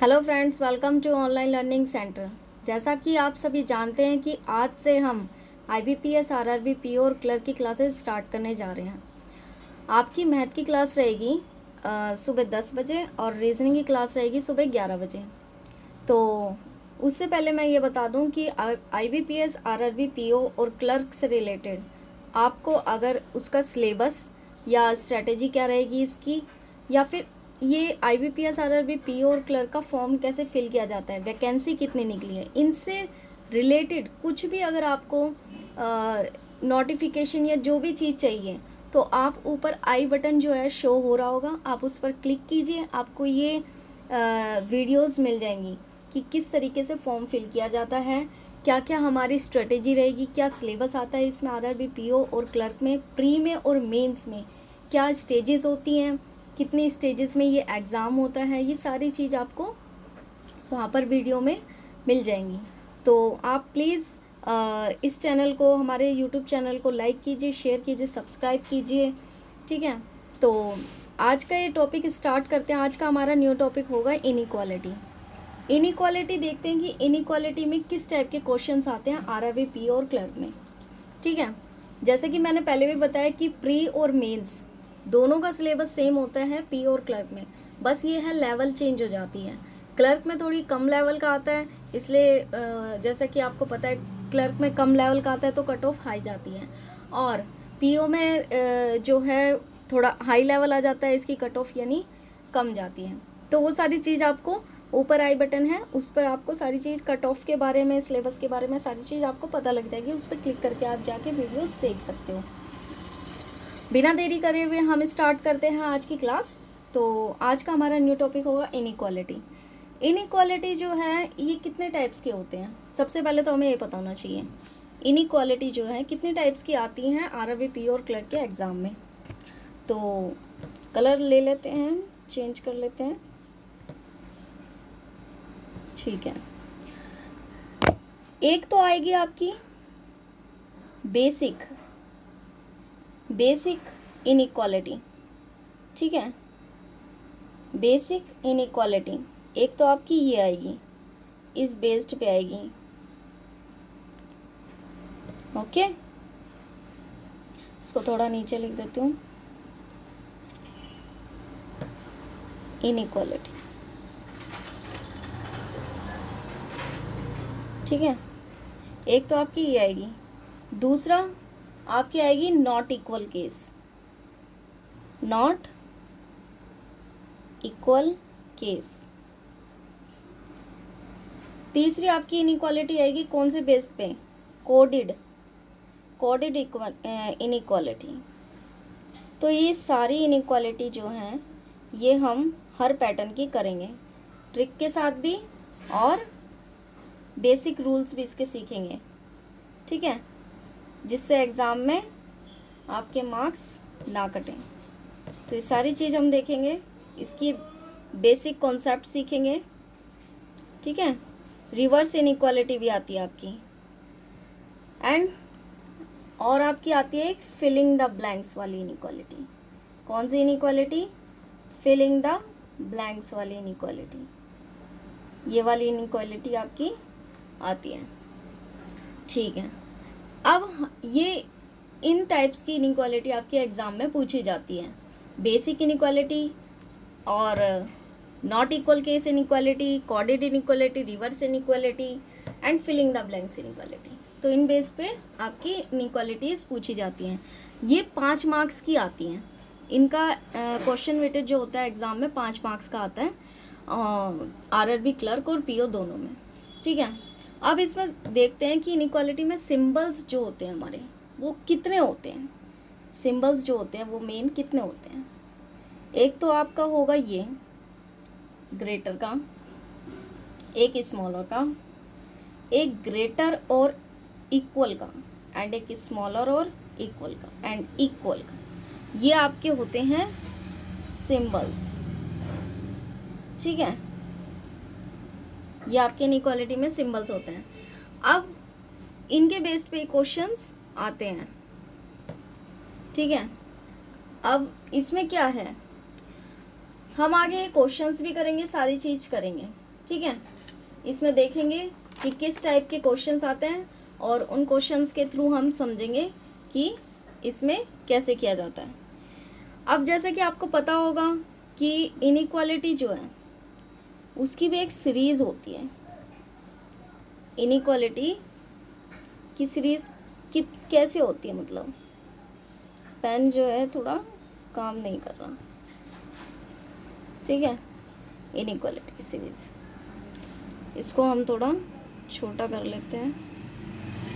Hello friends, welcome to online learning centre. जैसा कि आप सभी जानते हैं कि आज से हम आईबीपीएस, आरआरबी, पीओ और क्लर्क की क्लासेस स्टार्ट करने जा रहे हैं। आपकी मैथ की क्लास रहेगी सुबह 10 बजे और रीजनिंग की क्लास रहेगी सुबह 11 बजे। तो उससे पहले मैं ये बता दूं कि आईबीपीएस, आरआरबी, पीओ और क्लर्क से रिलेटेड आपको अगर उसका सिलेबस या स्ट्रेटेजी क्या रहेगी इसकी, या फिर ये आईबीपीएस, आरआरबी, पीओ और क्लर्क का फॉर्म कैसे फिल किया जाता है, वैकेंसी कितनी निकली है, इनसे रिलेटेड कुछ भी अगर आपको नोटिफिकेशन या जो भी चीज़ चाहिए तो आप ऊपर आई बटन जो है शो हो रहा होगा, आप उस पर क्लिक कीजिए। आपको ये वीडियोस मिल जाएंगी कि किस तरीके से फॉर्म फिल किया जाता है, क्या क्या हमारी स्ट्रेटेजी रहेगी, क्या सिलेबस आता है इसमें, आरआरबी, पीओ और क्लर्क में, प्री में और मेंस में क्या स्टेजेस होती हैं, कितनी स्टेजेस में ये एग्ज़ाम होता है, ये सारी चीज़ आपको वहाँ पर वीडियो में मिल जाएंगी। तो आप प्लीज़ इस चैनल को, हमारे यूट्यूब चैनल को लाइक कीजिए, शेयर कीजिए, सब्सक्राइब कीजिए। ठीक है, तो आज का ये टॉपिक स्टार्ट करते हैं। आज का हमारा न्यू टॉपिक होगा इनइक्वालिटी। इनइक्वालिटी देखते हैं कि इनइक्वालिटी में किस टाइप के क्वेश्चंस आते हैं आरआरबी, पी और क्लर्क में। ठीक है, जैसे कि मैंने पहले भी बताया कि प्री और मेंस दोनों का सिलेबस सेम होता है पी और क्लर्क में, बस ये है लेवल चेंज हो जाती है। क्लर्क में थोड़ी कम लेवल का आता है, इसलिए जैसा कि आपको पता है क्लर्क में कम लेवल का आता है तो कट ऑफ हाई जाती है, और पीओ में जो है थोड़ा हाई लेवल आ जाता है, इसकी कट ऑफ यानी कम जाती है। तो वो सारी चीज़ आपको ऊपर आई बटन है, उस पर आपको सारी चीज़ कट ऑफ के बारे में, सिलेबस के बारे में सारी चीज़ आपको पता लग जाएगी। उस पर क्लिक करके आप जाके वीडियोस देख सकते हो। बिना देरी करे हुए हम स्टार्ट करते हैं आज की क्लास। तो आज का हमारा न्यू टॉपिक होगा इनइक्वालिटी। इनइक्वालिटी जो है ये कितने टाइप्स के होते हैं, सबसे पहले तो हमें ये पता होना चाहिए इनइक्वालिटी जो है कितने टाइप्स की आती हैं आरआरबी, पी और क्लर्क के एग्ज़ाम में। तो कलर ले लेते हैं, चेंज कर लेते हैं। ठीक है, एक तो आएगी आपकी बेसिक इनइक्वालिटी। ठीक है, बेसिक इनइक्वालिटी एक तो आपकी ये आएगी, इस बेस्ड पे आएगी। ओके, इसको थोड़ा नीचे लिख देती हूँ, इनइक्वालिटी। ठीक है, एक तो आपकी ये आएगी। दूसरा आपकी आएगी not equal case, not equal case. तीसरी आपकी इनइक्वालिटी आएगी कौन से बेस पे, कोडेड इनइक्वालिटी। तो ये सारी इनइक्वालिटी जो हैं ये हम हर पैटर्न की करेंगे, ट्रिक के साथ भी और बेसिक रूल्स भी इसके सीखेंगे। ठीक है, जिससे एग्ज़ाम में आपके मार्क्स ना कटें। तो ये सारी चीज़ हम देखेंगे, इसकी बेसिक कॉन्सेप्ट सीखेंगे। ठीक है, रिवर्स इनइक्वालिटी भी आती है आपकी, एंड और आपकी आती है एक फिलिंग द ब्लैंक्स वाली इनइक्वालिटी। कौन सी इनइक्वालिटी, फिलिंग द ब्लैंक्स वाली इनइक्वालिटी। ये वाली इनइक्वालिटी आपकी आती है। ठीक है, अब ये इन टाइप्स की इनइक्वालिटी आपके एग्ज़ाम में पूछी जाती है, बेसिक इनइक्वालिटी और not equal case inequality, coded inequality, reverse inequality and filling the blanks inequality. तो इन बेस पे आपकी इनइक्वालिटीज़ पूछी जाती हैं। ये 5 मार्क्स की आती हैं। इनका क्वेश्चन वेटेज जो होता है एग्ज़ाम में 5 मार्क्स का आता है, आरआरबी, क्लर्क और पीओ दोनों में। ठीक है, अब इसमें देखते हैं कि इनइक्वालिटी में सिंबल्स जो होते हैं हमारे वो कितने होते हैं। सिंबल्स जो होते हैं वो मेन कितने होते हैं। एक तो आपका होगा ये ग्रेटर का, एक स्मॉलर का, एक ग्रेटर और इक्वल का, एंड एक स्मॉलर और इक्वल का, एंड इक्वल का। ये आपके होते हैं सिंबल्स। ठीक है, ये आपके इनइक्वालिटी में सिंबल्स होते हैं। अब इनके बेस्ड पे क्वेश्चंस आते हैं। ठीक है, अब इसमें क्या है, हम आगे क्वेश्चंस भी करेंगे, सारी चीज़ करेंगे। ठीक है, इसमें देखेंगे कि किस टाइप के क्वेश्चंस आते हैं और उन क्वेश्चंस के थ्रू हम समझेंगे कि इसमें कैसे किया जाता है। अब जैसे कि आपको पता होगा कि इनइक्वालिटी जो है उसकी भी एक सीरीज़ होती है। इनइक्वालिटी की सीरीज़ कि कैसे होती है, मतलब पेन जो है थोड़ा काम नहीं कर रहा, ठीक है। इनइक्वालिटी की सीरीज़, इसको हम थोड़ा छोटा कर लेते हैं,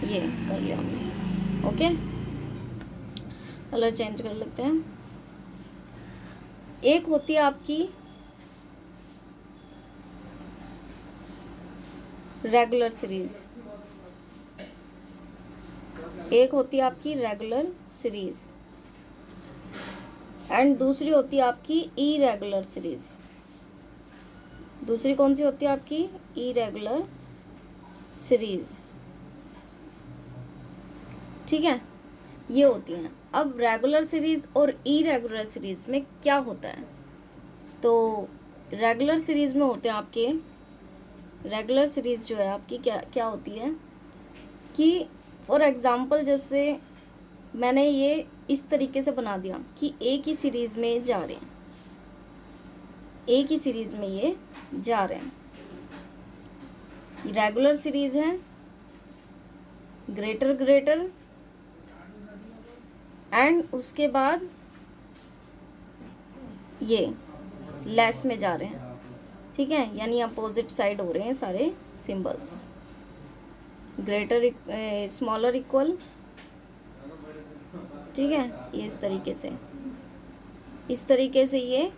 ये कर लिया हमने, ओके। कलर चेंज कर लेते हैं। एक होती है आपकी रेगुलर सीरीज, एक होती है आपकी रेगुलर सीरीज एंड दूसरी होती है आपकी इरेगुलर सीरीज। दूसरी कौन सी होती है आपकी? इरेगुलर सीरीज, ठीक है, ये होती हैं। अब रेगुलर सीरीज और इरेगुलर सीरीज में क्या होता है? तो रेगुलर सीरीज में होते हैं आपके, रेगुलर सीरीज जो है आपकी क्या क्या होती है कि फॉर एग्जांपल जैसे मैंने ये इस तरीके से बना दिया कि एक ही सीरीज में जा रहे हैं, एक ही सीरीज में ये जा रहे हैं। रेगुलर सीरीज है, ग्रेटर ग्रेटर एंड उसके बाद ये लेस में जा रहे हैं, ठीक है, यानी अपोजिट साइड हो रहे हैं सारे सिंबल्स। ग्रेटर स्मॉलर इक्वल, ठीक है, ये इस तरीके से ये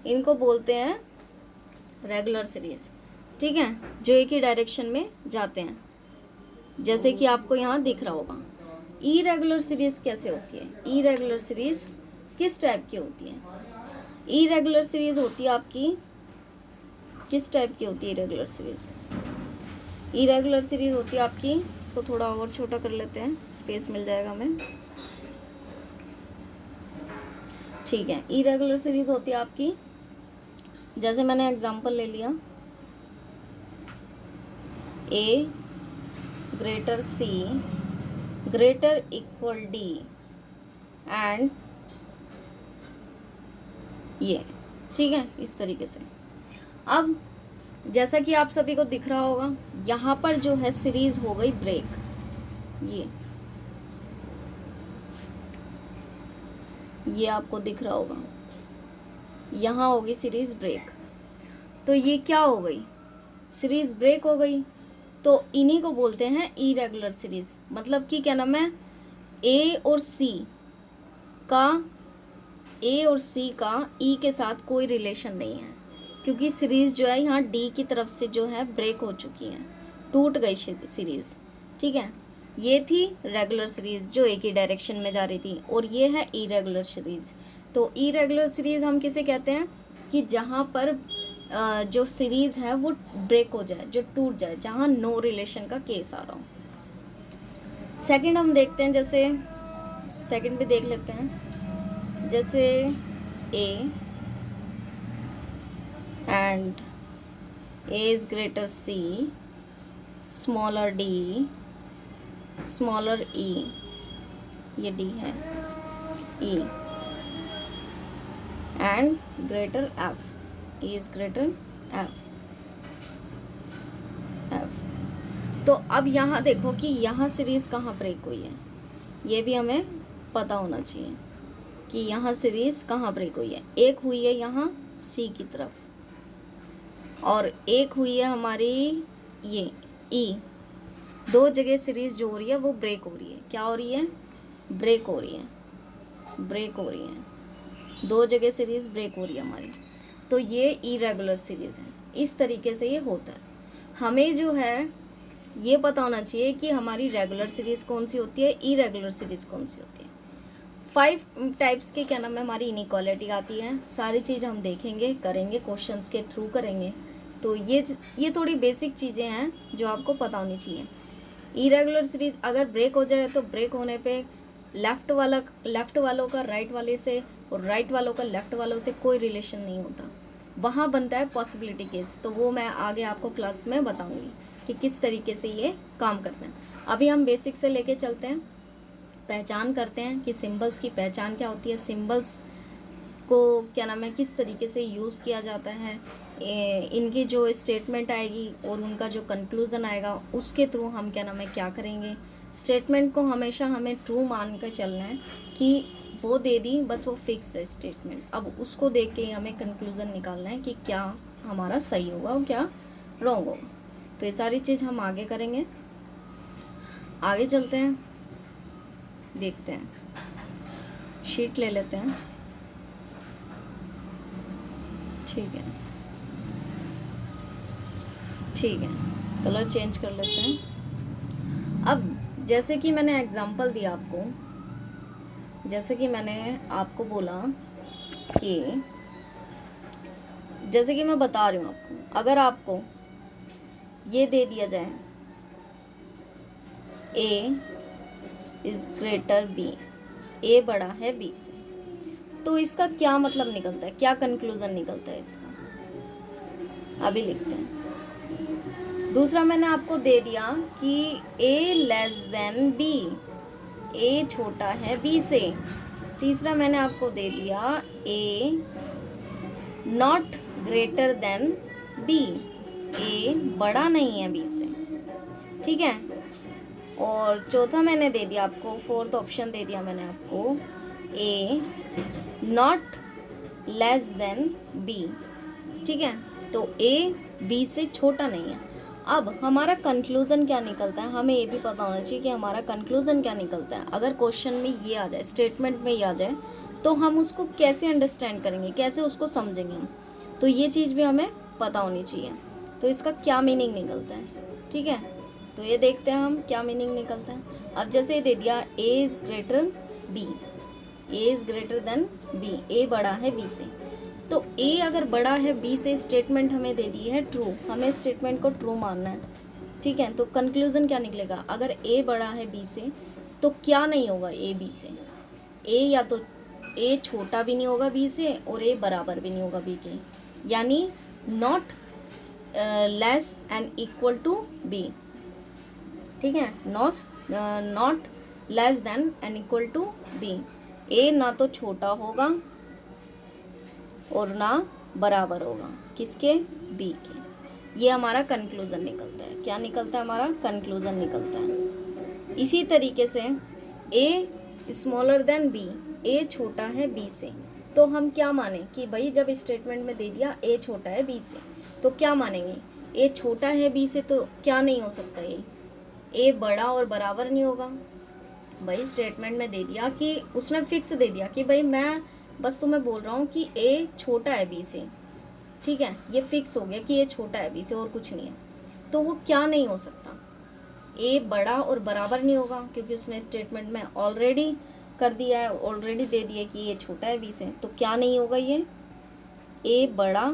इनको बोलते हैं रेगुलर सीरीज, ठीक है, जो एक ही डायरेक्शन में जाते हैं, जैसे कि आपको यहाँ दिख रहा होगा। इरेगुलर सीरीज कैसे होती है? इरेगुलर सीरीज किस टाइप की होती है? इरेगुलर सीरीज होती है आपकी किस टाइप की होती है? इरेगुलर सीरीज, इरेगुलर सीरीज होती है आपकी, इसको थोड़ा और छोटा कर लेते हैं, स्पेस मिल जाएगा हमें, ठीक है। इरेगुलर सीरीज होती है आपकी, जैसे मैंने एग्जांपल ले लिया, A greater C greater equal D and ये, ठीक है, इस तरीके से। अब जैसा कि आप सभी को दिख रहा होगा, यहाँ पर जो है सीरीज हो गई ब्रेक, ये आपको दिख रहा होगा, यहाँ होगी सीरीज ब्रेक। तो ये क्या हो गई? सीरीज ब्रेक हो गई। तो इन्हीं को बोलते हैं इरेगुलर सीरीज। मतलब कि क्या नाम है, ए और सी का ई के साथ कोई रिलेशन नहीं है, क्योंकि सीरीज जो है यहाँ डी की तरफ से जो है ब्रेक हो चुकी है, टूट गई सीरीज, ठीक है। ये थी रेगुलर सीरीज जो एक ही डायरेक्शन में जा रही थी, और ये है इरेगुलर सीरीज। तो इरेगुलर सीरीज हम किसे कहते हैं? कि जहाँ पर जो सीरीज है वो ब्रेक हो जाए, जो टूट जाए, जहाँ नो रिलेशन का केस आ रहा हो। सेकंड हम देखते हैं, जैसे सेकंड भी देख लेते हैं, जैसे A and A is greater C, smaller D, smaller E, ये डी है, E and greater F, E is greater F. तो अब यहाँ देखो कि यहाँ सीरीज कहाँ ब्रेक हुई है, ये भी हमें पता होना चाहिए कि यहाँ सीरीज कहाँ ब्रेक हुई है। एक हुई है यहाँ सी की तरफ, और एक हुई है हमारी ये ई। दो जगह सीरीज जो हो रही है वो ब्रेक हो रही है। क्या हो रही है? ब्रेक हो रही है, दो जगह सीरीज ब्रेक हो रही है हमारी। तो ये इरेगुलर सीरीज है। इस तरीके से ये होता है। हमें जो है ये पता होना चाहिए कि हमारी रेगुलर सीरीज कौन सी होती है, इरेगुलर सीरीज कौन सी होती है। 5 टाइप्स के क्या नाम है हमारी इनइक्वालिटी आती है। सारी चीज़ हम देखेंगे, करेंगे, क्वेश्चंस के थ्रू करेंगे। तो ये थोड़ी बेसिक चीज़ें हैं जो आपको पता होनी चाहिए। इरेगुलर सीरीज अगर ब्रेक हो जाए तो ब्रेक होने पे लेफ़्ट वालों का राइट वाले से और राइट वालों का लेफ़्ट वालों से कोई रिलेशन नहीं होता। वहाँ बनता है पॉसिबिलिटी केस। तो वो मैं आगे आपको क्लास में बताऊंगी कि किस तरीके से ये काम करते हैं। अभी हम बेसिक से लेके चलते हैं, पहचान करते हैं कि सिंबल्स की पहचान क्या होती है, सिंबल्स को क्या नाम है किस तरीके से यूज़ किया जाता है, इनकी जो स्टेटमेंट आएगी और उनका जो कंक्लूज़न आएगा उसके थ्रू हम क्या नाम है क्या करेंगे। स्टेटमेंट को हमेशा हमें ट्रू मान कर चलना है कि वो दे दी बस वो फिक्स है स्टेटमेंट, अब उसको देख के हमें कंक्लूज़न निकालना है कि क्या हमारा सही होगा और क्या रॉन्ग होगा। तो ये सारी चीज़ हम आगे करेंगे। आगे चलते हैं, देखते हैं, शीट ले लेते हैं। ठीक है, ठीक है, कलर चेंज कर लेते हैं। अब जैसे कि मैंने एग्जांपल दिया आपको, जैसे कि मैंने आपको बोला कि जैसे कि मैं बता रही हूँ आपको, अगर आपको ये दे दिया जाए A is greater B, A बड़ा है B से, तो इसका क्या मतलब निकलता है, क्या कंक्लूज़न निकलता है इसका, अभी लिखते हैं। दूसरा मैंने आपको दे दिया कि A less than B, A छोटा है B से। तीसरा मैंने आपको दे दिया A not greater than B, A बड़ा नहीं है B से, ठीक है। और चौथा मैंने दे दिया आपको, फोर्थ ऑप्शन दे दिया मैंने आपको A not less then B, ठीक है। तो A B से छोटा नहीं है। अब हमारा कंक्लूज़न क्या निकलता है, हमें ये भी पता होना चाहिए कि हमारा कंक्लूज़न क्या निकलता है। अगर क्वेश्चन में ये आ जाए, स्टेटमेंट में ये आ जाए, तो हम उसको कैसे अंडरस्टैंड करेंगे, कैसे उसको समझेंगे हम, तो ये चीज़ भी हमें पता होनी चाहिए। तो इसका क्या मीनिंग निकलता है, ठीक है। तो ये देखते हैं हम क्या मीनिंग निकलता है। अब जैसे ये दे दिया A is greater B, A is greater then B, A बड़ा है B से, तो A अगर बड़ा है B से, स्टेटमेंट हमें दे दी है ट्रू, हमें स्टेटमेंट को ट्रू मानना है, ठीक है। तो कंक्लूज़न क्या निकलेगा, अगर A बड़ा है B से तो क्या नहीं होगा A B से, A या तो A छोटा भी नहीं होगा B से और A बराबर भी नहीं होगा B के, यानी not less and equal to B, ठीक है। Not less than and equal to B, A ना तो छोटा होगा और ना बराबर होगा किसके, B के। ये हमारा कंक्लूज़न निकलता है। क्या निकलता है, हमारा कंक्लूज़न निकलता है। इसी तरीके से A smaller than B, A छोटा है B से, तो हम क्या माने कि भाई जब स्टेटमेंट में दे दिया A छोटा है B से, तो क्या मानेंगे, A छोटा है B से तो क्या नहीं हो सकता, A बड़ा और बराबर नहीं होगा। भाई स्टेटमेंट में दे दिया कि उसने फिक्स दे दिया कि भाई मैं बस तुम्हें बोल रहा हूँ कि A छोटा है B से, ठीक है, ये फिक्स हो गया कि A छोटा है B से और कुछ नहीं है, तो वो क्या नहीं हो सकता, A बड़ा और बराबर नहीं होगा, क्योंकि उसने स्टेटमेंट में ऑलरेडी कर दिया है, ऑलरेडी दे दिया कि ये छोटा है B से, तो क्या नहीं होगा, ये A बड़ा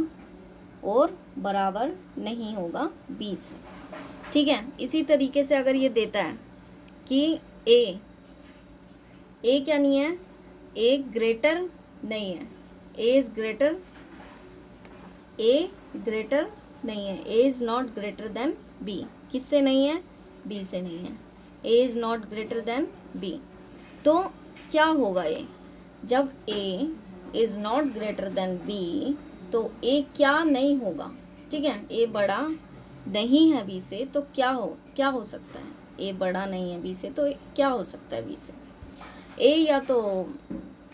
और बराबर नहीं होगा B से, ठीक है। इसी तरीके से अगर ये देता है कि A क्या नहीं है, A ग्रेटर नहीं है, A is greater, A greater नहीं है, A is not greater than B, किससे नहीं है, B से नहीं है, A is not greater than B। तो क्या होगा ये, जब A is not greater than B, तो A क्या नहीं होगा, ठीक है। A बड़ा नहीं है B से, तो क्या हो सकता है, A बड़ा नहीं है B से, तो क्या हो सकता है B से, A या तो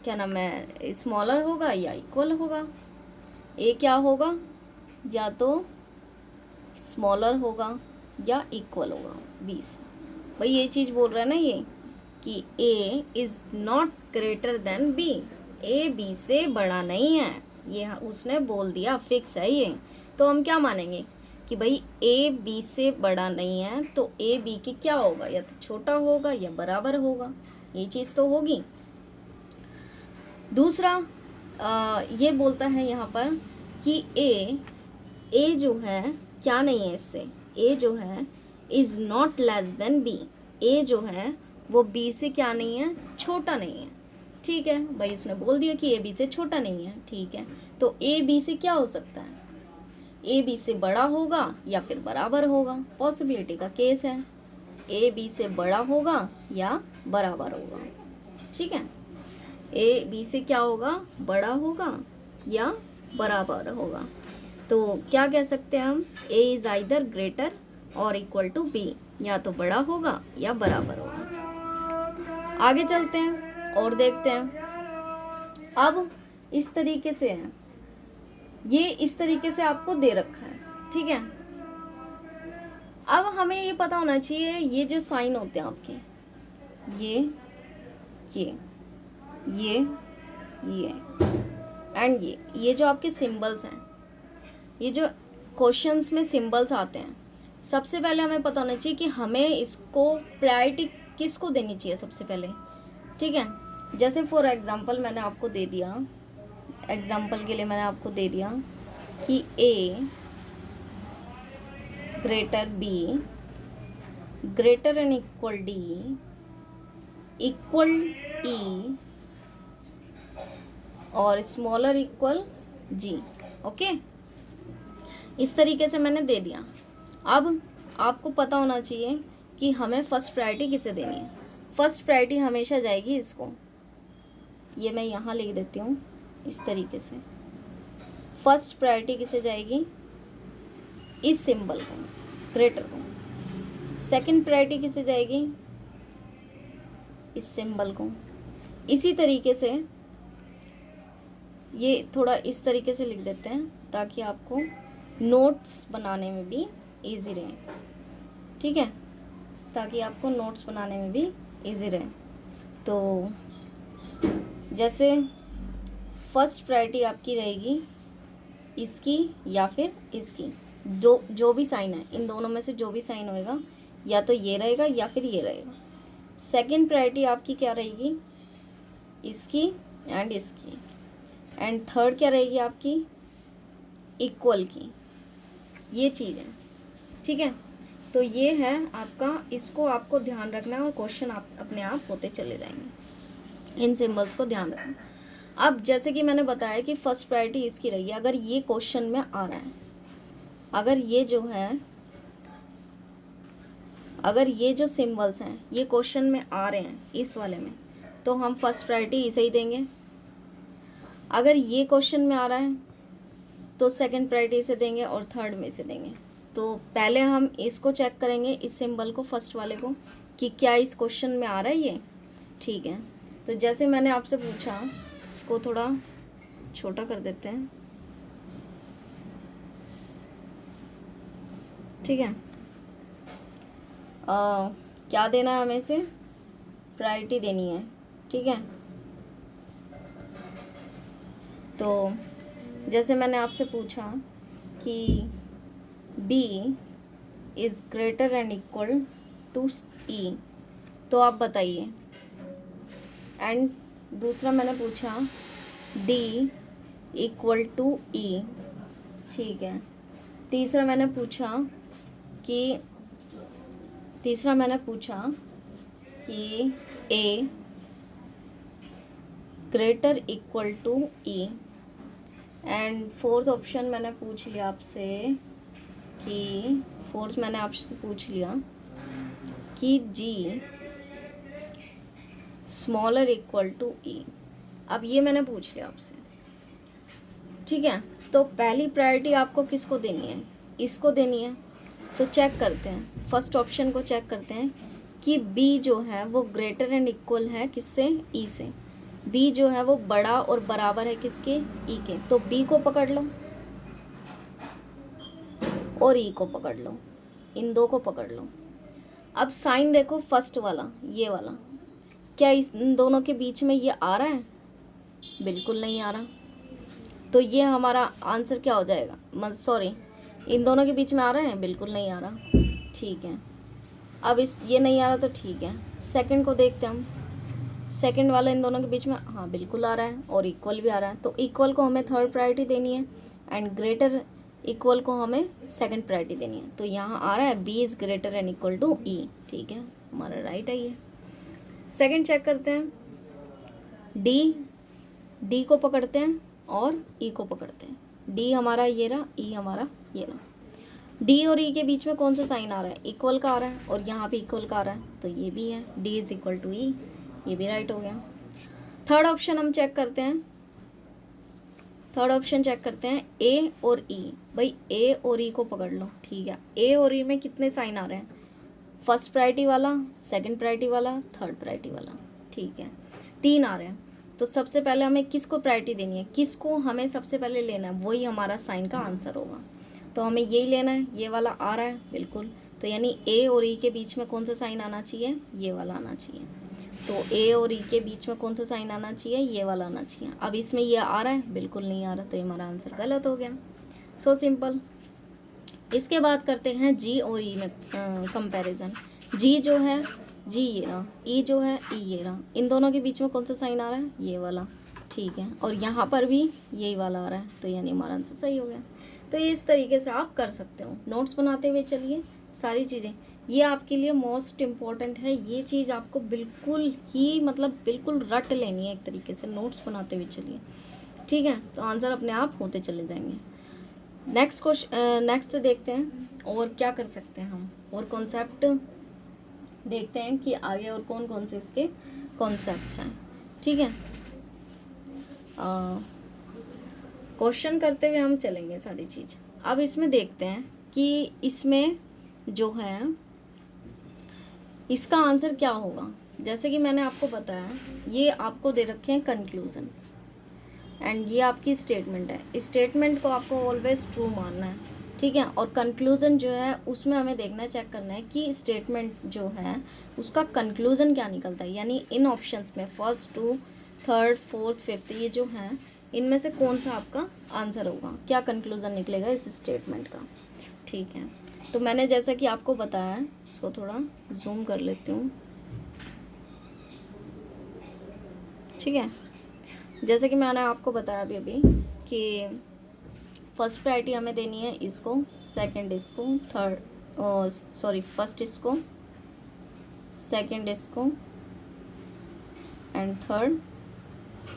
क्या नाम है स्मॉलर होगा या इक्वल होगा, A क्या होगा, या तो स्मॉलर होगा या इक्वल होगा B से। भाई ये चीज़ बोल रहा है ना ये कि A is not greater than B, A B से बड़ा नहीं है, ये उसने बोल दिया, फिक्स है ये। तो हम क्या मानेंगे कि भाई A B से बड़ा नहीं है, तो A B की क्या होगा, या तो छोटा होगा या बराबर होगा, ये चीज़ तो होगी। दूसरा ये बोलता है यहाँ पर कि A जो है क्या नहीं है इससे, A जो है is not less then B, A जो है वो B से क्या नहीं है, छोटा नहीं है, ठीक है भाई, उसने बोल दिया कि ए बी से छोटा नहीं है, ठीक है। तो ए बी से क्या हो सकता है, ए बी से बड़ा होगा या फिर बराबर होगा, पॉसिबिलिटी का केस है। ए बी से बड़ा होगा या बराबर होगा, ठीक है। ए बी से क्या होगा, बड़ा होगा या बराबर होगा। तो क्या कह सकते हैं हम, ए इज़ आइदर ग्रेटर और इक्वल टू बी, या तो बड़ा होगा या बराबर होगा। आगे चलते हैं और देखते हैं। अब इस तरीके से है, ये इस तरीके से आपको दे रखा है, ठीक है। अब हमें ये पता होना चाहिए, ये जो साइन होते हैं आपके, ये एंड ये जो आपके सिंबल्स हैं, ये जो क्वेश्चंस में सिंबल्स आते हैं, सबसे पहले हमें पता होना चाहिए कि हमें इसको प्रायोरिटी किसको देनी चाहिए सबसे पहले, ठीक है। जैसे फॉर एग्जांपल मैंने आपको दे दिया, एग्जांपल के लिए मैंने आपको दे दिया कि A greater B greater and equal D equal E और स्मॉलर इक्वल जी, ओके। इस तरीके से मैंने दे दिया। अब आपको पता होना चाहिए कि हमें फर्स्ट प्रायोरिटी किसे देनी है। फर्स्ट प्रायोरिटी हमेशा जाएगी इसको, ये मैं यहाँ लिख देती हूँ इस तरीके से। फर्स्ट प्रायोरिटी किसे जाएगी, इस सिंबल को, ग्रेटर को। सेकंड प्रायोरिटी किसे जाएगी, इस सिंबल को। इसी तरीके से ये थोड़ा इस तरीके से लिख देते हैं ताकि आपको नोट्स बनाने में भी इजी रहे, ठीक है, ताकि आपको नोट्स बनाने में भी इजी रहे। तो जैसे फर्स्ट प्रायोरिटी आपकी रहेगी इसकी या फिर इसकी, जो भी साइन है, इन दोनों में से जो भी साइन होएगा, या तो ये रहेगा या फिर ये रहेगा। सेकंड प्रायोरिटी आपकी क्या रहेगी, इसकी एंड इसकी। एंड थर्ड क्या रहेगी आपकी, इक्वल की। ये चीज़ है, ठीक है। तो ये है आपका, इसको आपको ध्यान रखना है और क्वेश्चन आप अपने आप होते चले जाएंगे। इन सिंबल्स को ध्यान रखना। अब जैसे कि मैंने बताया कि फर्स्ट प्रायोरिटी इसकी रही है। अगर ये क्वेश्चन में आ रहा है, अगर ये जो है, अगर ये जो सिंबल्स हैं ये क्वेश्चन में आ रहे हैं इस वाले में, तो हम फर्स्ट प्रायोरिटी इसे ही देंगे। अगर ये क्वेश्चन में आ रहा है तो सेकंड प्रायोरिटी से देंगे और थर्ड में से देंगे। तो पहले हम इसको चेक करेंगे, इस सिंबल को, फर्स्ट वाले को, कि क्या इस क्वेश्चन में आ रहा है ये, ठीक है। तो जैसे मैंने आपसे पूछा, इसको थोड़ा छोटा कर देते हैं, ठीक है। क्या देना है हमें से, प्रायोरिटी देनी है, ठीक है। तो जैसे मैंने आपसे पूछा कि B is greater and equal to E, तो आप बताइए। एंड दूसरा मैंने पूछा D इक्वल टू E, ठीक है। तीसरा मैंने पूछा कि A greater equal to E। And fourth option मैंने पूछ लिया आपसे कि G smaller equal to E। अब ये मैंने पूछ लिया आपसे, ठीक है। तो पहली प्रायोरिटी आपको किसको देनी है, इसको देनी है। तो चेक करते हैं, फर्स्ट ऑप्शन को चेक करते हैं कि B जो है वो ग्रेटर एंड इक्वल है किससे, E से। B जो है वो बड़ा और बराबर है किसके, E के। तो B को पकड़ लो और E को पकड़ लो, इन दो को पकड़ लो। अब साइन देखो, फर्स्ट वाला, ये वाला, क्या इन दोनों के बीच में ये आ रहा है, बिल्कुल नहीं आ रहा। तो ये हमारा आंसर क्या हो जाएगा, सॉरी, इन दोनों के बीच में आ रहा है, बिल्कुल नहीं आ रहा, ठीक है। अब ये नहीं आ रहा तो ठीक है। सेकंड को देखते हैं हम, सेकंड वाला इन दोनों के बीच में, हाँ बिल्कुल आ रहा है और इक्वल भी आ रहा है। तो इक्वल को हमें थर्ड प्रायोरिटी देनी है एंड ग्रेटर इक्वल को हमें सेकंड प्रायोरिटी देनी है। तो यहाँ आ रहा है B is greater and equal to E, ठीक है, हमारा राइट है ये। सेकंड चेक करते हैं, डी को पकड़ते हैं और ई को पकड़ते हैं। डी हमारा ये रहा, ई हमारा ये रहा। डी और ई के बीच में कौन सा साइन आ रहा है? इक्वल का आ रहा है, और यहाँ पे इक्वल का आ रहा है, तो ये भी है डी इज इक्वल टू ई, ये भी राइट हो गया। थर्ड ऑप्शन हम चेक करते हैं। थर्ड ऑप्शन चेक करते हैं, ए और ई। भाई ए और ई को पकड़ लो, ठीक है। ए और ई में कितने साइन आ रहे हैं? फर्स्ट प्रायोरिटी वाला, सेकंड प्रायोरिटी वाला, थर्ड प्रायोरिटी वाला, ठीक है, 3 आ रहे हैं। तो सबसे पहले हमें किसको प्रायोरिटी देनी है, किसको हमें सबसे पहले लेना है, वही हमारा साइन का आंसर होगा। तो हमें यही लेना है, ये वाला आ रहा है बिल्कुल। तो यानी ए और ई के बीच में कौन सा साइन आना चाहिए? ये वाला आना चाहिए। तो ए और ई के बीच में कौन सा साइन आना चाहिए? ये वाला आना चाहिए। अब इसमें ये आ रहा है? बिल्कुल नहीं आ रहा, तो ये हमारा आंसर गलत हो गया। So simple. इसके बाद करते हैं जी और ई में कंपैरिजन। जी जो है, जी ये रहा, ई जो है, ई ये रहा। इन दोनों के बीच में कौन सा साइन आ रहा है? ये वाला, ठीक है। और यहाँ पर भी यही वाला आ रहा है, तो यानी हमारा आंसर सही हो गया। तो ये इस तरीके से आप कर सकते हो। नोट्स बनाते हुए चलिए सारी चीज़ें, ये आपके लिए मोस्ट इम्पॉर्टेंट है। ये चीज़ आपको बिल्कुल ही मतलब बिल्कुल रट लेनी है एक तरीके से, नोट्स बनाते हुए चलिए, ठीक है। तो आंसर अपने आप होते चले जाएंगे। नेक्स्ट क्वेश्चन, नेक्स्ट देखते हैं और क्या कर सकते हैं हम, और कॉन्सेप्ट देखते हैं कि आगे और कौन कौन से इसके कॉन्सेप्ट्स हैं, ठीक है। क्वेश्चन करते हुए हम चलेंगे सारी चीज़। अब इसमें देखते हैं कि इसमें जो है इसका आंसर क्या होगा। जैसे कि मैंने आपको बताया, ये आपको दे रखे हैं कंक्लूज़न, एंड ये आपकी स्टेटमेंट है। स्टेटमेंट को आपको ऑलवेज ट्रू मानना है, ठीक है। और कंक्लूज़न जो है उसमें हमें देखना है, चेक करना है कि स्टेटमेंट जो है उसका कंक्लूज़न क्या निकलता है। यानी इन ऑप्शंस में first, two, third, fourth, fifth, ये जो है इनमें से कौन सा आपका आंसर होगा, क्या कंक्लूज़न निकलेगा इस स्टेटमेंट का, ठीक है। तो मैंने जैसा कि आपको बताया, इसको थोड़ा जूम कर लेती हूँ, ठीक है। जैसे कि मैंने आपको बताया अभी कि फर्स्ट प्रायोरिटी हमें देनी है इसको, सेकंड इसको, थर्ड सॉरी फर्स्ट इसको, सेकंड इसको, एंड थर्ड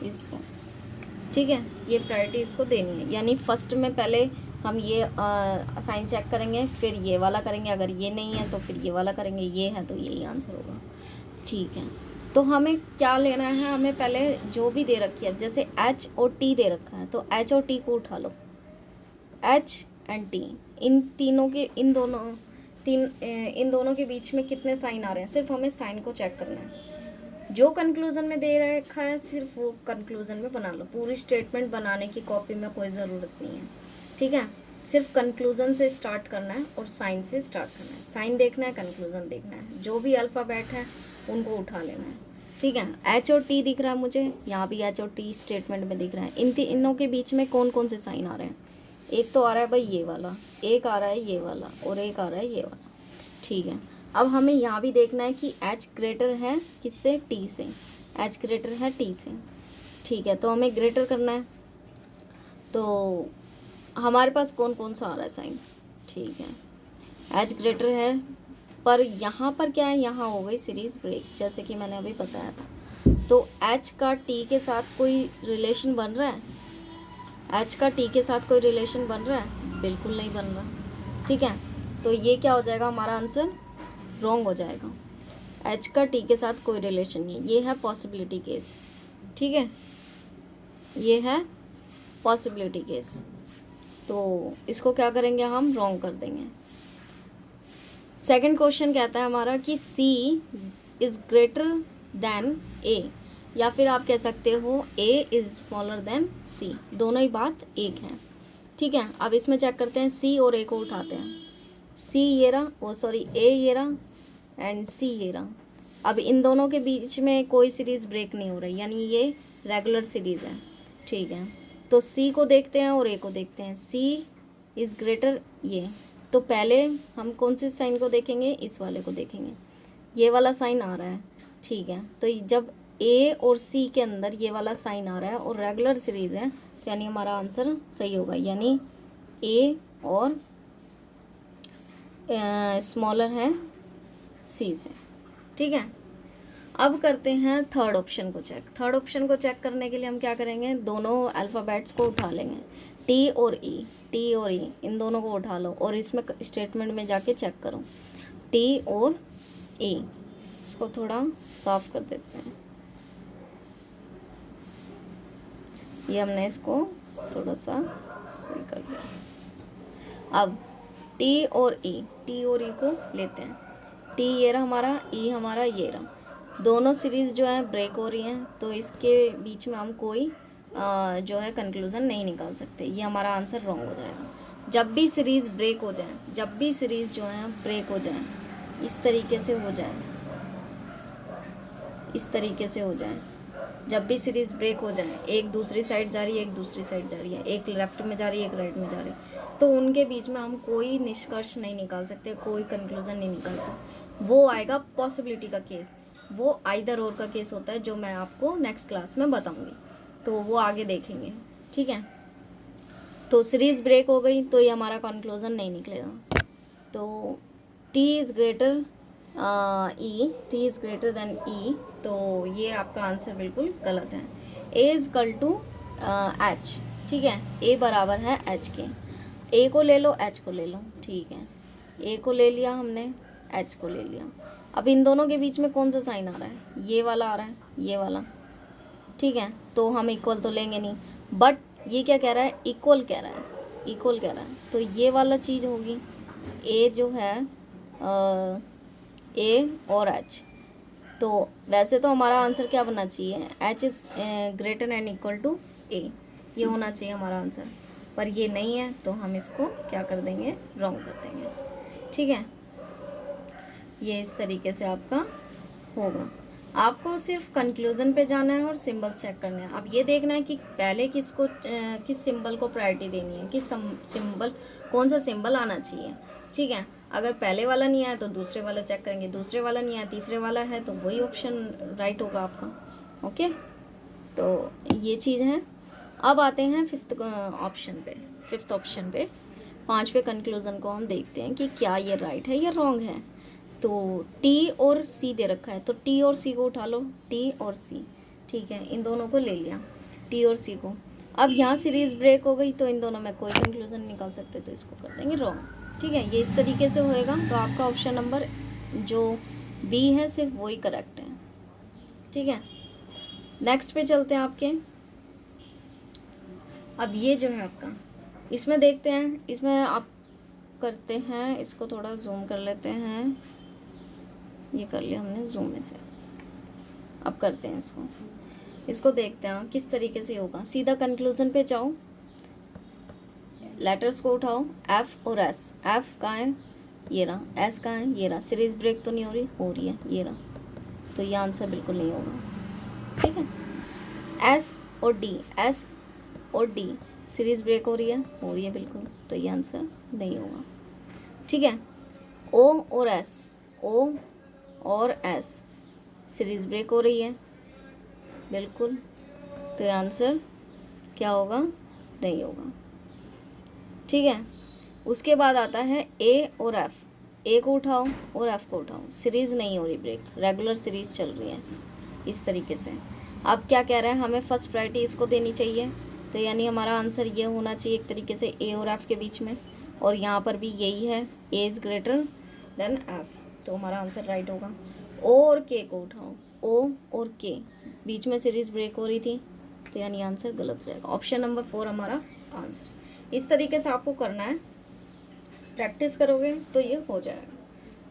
इसको, ठीक है। ये प्रायोरिटी इसको देनी है। यानी फर्स्ट में पहले हम ये साइन चेक करेंगे, फिर ये वाला करेंगे, अगर ये नहीं है तो फिर ये वाला करेंगे, ये है तो यही आंसर होगा, ठीक है। तो हमें क्या लेना है, हमें पहले जो भी दे रखी है, जैसे एच और टी दे रखा है, तो एच और टी को उठा लो। एच एंड टी, इन दोनों के बीच में कितने साइन आ रहे हैं, सिर्फ हमें साइन को चेक करना है। जो कंक्लूज़न में दे रखा है सिर्फ वो कंक्लूज़न में बना लो। पूरी स्टेटमेंट बनाने की कॉपी में कोई ज़रूरत नहीं है, ठीक है। सिर्फ कंक्लूज़न से स्टार्ट करना है और साइन से स्टार्ट करना है। साइन देखना है, कंक्लूज़न देखना है, जो भी अल्फ़ाबेट है उनको उठा लेना है, ठीक है। एच और टी दिख रहा है मुझे, यहाँ भी एच और टी स्टेटमेंट में दिख रहा है। इनों के बीच में कौन कौन से साइन आ रहे हैं? एक तो आ रहा है भाई ये वाला, एक आ रहा है ये वाला, और एक आ रहा है ये वाला, ठीक है। अब हमें यहाँ भी देखना है कि एच ग्रेटर है किससे? टी से। एच ग्रेटर है टी से, ठीक है। तो हमें ग्रेटर करना है, तो हमारे पास कौन कौन सा आ रहा है साइन, ठीक है। एच ग्रेटर है, पर यहाँ पर क्या है, यहाँ हो गई सीरीज ब्रेक, जैसे कि मैंने अभी बताया था। तो एच का टी के साथ कोई रिलेशन बन रहा है? एच का टी के साथ कोई रिलेशन बन रहा है? बिल्कुल नहीं बन रहा, ठीक है। तो ये क्या हो जाएगा, हमारा आंसर रॉन्ग हो जाएगा। एच का टी के साथ कोई रिलेशन नहीं है, ये है पॉसिबिलिटी केस, ठीक है, ये है पॉसिबिलिटी केस। तो इसको क्या करेंगे, हम रॉन्ग कर देंगे। सेकंड क्वेश्चन कहता है हमारा कि सी इज़ ग्रेटर देन ए, या फिर आप कह सकते हो ए इज़ स्मॉलर देन सी, दोनों ही बात एक है, ठीक है। अब इसमें चेक करते हैं, सी और ए को उठाते हैं। सी ये रहा, ओ सॉरी ए ये रहा, एंड सी ये रहा। अब इन दोनों के बीच में कोई सीरीज़ ब्रेक नहीं हो रही, यानी ये रेगुलर सीरीज़ है, ठीक है। तो सी को देखते हैं और ए को देखते हैं। सी इज़ ग्रेटर ये, तो पहले हम कौन से साइन को देखेंगे, इस वाले को देखेंगे। ये वाला साइन आ रहा है, ठीक है। तो जब ए और सी के अंदर ये वाला साइन आ रहा है और रेगुलर सीरीज़ है, तो यानी हमारा आंसर सही होगा। यानी ए और स्मॉलर है सी से, ठीक है। अब करते हैं थर्ड ऑप्शन को चेक। थर्ड ऑप्शन को चेक करने के लिए हम क्या करेंगे, दोनों अल्फ़ाबेट्स को उठा लेंगे, टी और ई, टी और ई इन दोनों को उठा लो और इसमें स्टेटमेंट में जाके चेक करो, टी और ई। इसको थोड़ा साफ कर देते हैं, ये हमने इसको थोड़ा सा सही कर दिया। अब टी और ई, टी और ई को लेते हैं, टी ये रहा हमारा, ई हमारा ये रहा, दोनों सीरीज़ जो है ब्रेक हो रही हैं, तो इसके बीच में हम कोई जो है कंक्लूज़न नहीं निकाल सकते, ये हमारा आंसर रॉन्ग हो जाएगा। जब भी सीरीज़ ब्रेक हो जाए, जब भी सीरीज़ जो है ब्रेक हो जाए, इस तरीके से हो जाए, इस तरीके से हो जाए, जब भी सीरीज़ ब्रेक हो जाए, एक दूसरी साइड जा रही है, एक दूसरी साइड जा रही है, एक लेफ़्ट में जा रही है, एक राइट में जा रही है, तो उनके बीच में हम कोई निष्कर्ष नहीं निकाल सकते, कोई कंक्लूज़न नहीं निकाल सकते। वो आएगा पॉसिबिलिटी का केस, वो आइदर और का केस होता है, जो मैं आपको नेक्स्ट क्लास में बताऊंगी, तो वो आगे देखेंगे, ठीक है। तो सीरीज़ ब्रेक हो गई तो ये हमारा कंक्लूज़न नहीं निकलेगा। तो T is greater E, T is greater than E, तो ये आपका आंसर बिल्कुल गलत है। A is equal to H, ठीक है, ए बराबर है एच के। ए को ले लो, एच को ले लो, ठीक है, ए को ले लिया हमने, एच को ले लिया। अब इन दोनों के बीच में कौन सा साइन आ रहा है, ये वाला आ रहा है, ये वाला, ठीक है, तो हम इक्वल तो लेंगे नहीं, बट ये क्या कह रहा है, इक्वल कह रहा है, इक्वल कह रहा है, तो ये वाला चीज़ होगी, ए जो है ए और एच। तो वैसे तो हमारा आंसर क्या बनना चाहिए, H is greater and equal to A, ये होना चाहिए हमारा आंसर, पर ये नहीं है, तो हम इसको क्या कर देंगे, रॉन्ग कर देंगे, ठीक है। ये इस तरीके से आपका होगा। आपको सिर्फ कंक्लूज़न पे जाना है और सिंबल्स चेक करने हैं। अब ये देखना है कि पहले किसको किस सिंबल को प्रायोरिटी देनी है, किस सिंबल, कौन सा सिंबल आना चाहिए, ठीक है। अगर पहले वाला नहीं आया तो दूसरे वाला चेक करेंगे, दूसरे वाला नहीं आया, तीसरे वाला है, तो वही ऑप्शन राइट होगा आपका, ओके। तो ये चीज़ है। अब आते हैं फिफ्थ ऑप्शन पे, फिफ्थ ऑप्शन पे, पाँचवें कंक्लूज़न को हम देखते हैं कि क्या ये राइट है या रॉन्ग है। तो टी और सी दे रखा है, तो टी और सी को उठा लो, टी और सी, ठीक है, इन दोनों को ले लिया, टी और सी को। अब यहाँ सीरीज़ ब्रेक हो गई, तो इन दोनों में कोई कंक्लूज़न निकाल सकते, तो इसको कर देंगे रॉन्ग, ठीक है। ये इस तरीके से होएगा। तो आपका ऑप्शन नंबर जो बी है सिर्फ वही करेक्ट है, ठीक है। नेक्स्ट पे चलते हैं आपके। अब ये जो है आपका, इसमें देखते हैं, इसमें आप करते हैं, इसको थोड़ा जूम कर लेते हैं, ये कर लिया हमने जूम में से। अब करते हैं इसको देखते हैं किस तरीके से होगा। सीधा कंक्लूजन पे जाओ, लेटर्स को उठाओ, एफ और एस। एफ कहाँ है, ये रहा, एस कहाँ है, ये रहा। सीरीज ब्रेक तो नहीं हो रही है, ये रहा, तो ये आंसर बिल्कुल नहीं होगा, ठीक है। एस और डी, एस और डी सीरीज ब्रेक हो रही है बिल्कुल, तो ये आंसर नहीं होगा, ठीक है। ओ और एस, ओ और एस सीरीज ब्रेक हो रही है बिल्कुल, तो ये आंसर क्या होगा, नहीं होगा, ठीक है। उसके बाद आता है ए और एफ। ए को उठाओ और एफ को उठाओ, सीरीज़ नहीं हो रही ब्रेक, रेगुलर सीरीज़ चल रही है इस तरीके से। अब क्या कह रहा है, हमें फर्स्ट प्रायोरिटी इसको देनी चाहिए, तो यानी हमारा आंसर ये होना चाहिए एक तरीके से ए और एफ के बीच में, और यहाँ पर भी यही है, A is greater then F, तो हमारा आंसर राइट होगा। ओ और के को उठाओ, ओ और के बीच में सीरीज़ ब्रेक हो रही थी, तो यानी आंसर गलत जाएगा। ऑप्शन नंबर 4 हमारा आंसर। इस तरीके से आपको करना है, प्रैक्टिस करोगे तो ये हो जाएगा,